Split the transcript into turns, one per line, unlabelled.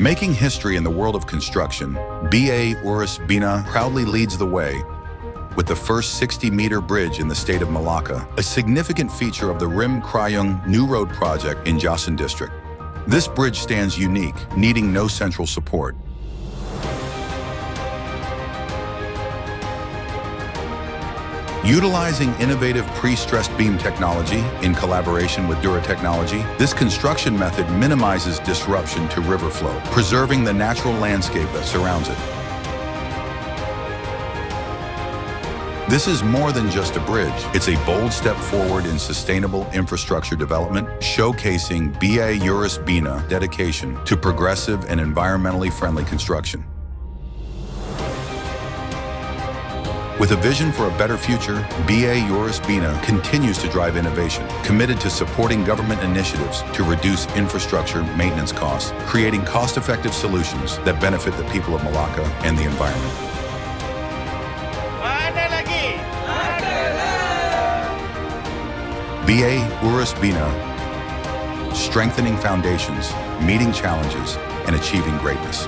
Making history in the world of construction, BA UHPFRC proudly leads the way with the first 60-meter bridge in the state of Melaka, a significant feature of the Rim Kerayong new road project in Jasin district. This bridge stands unique, needing no central support. Utilizing innovative pre-stressed beam technology in collaboration with DURA technology, this construction method minimizes disruption to river flow, preserving the natural landscape that surrounds it. This is more than just a bridge. It's a bold step forward in sustainable infrastructure development, showcasing BA UHPFRC dedication to progressive and environmentally friendly construction. With a vision for a better future, BA UHPFRC continues to drive innovation, committed to supporting government initiatives to reduce infrastructure maintenance costs, creating cost-effective solutions that benefit the people of Melaka and the environment. BA UHPFRC, strengthening foundations, meeting challenges, and achieving greatness.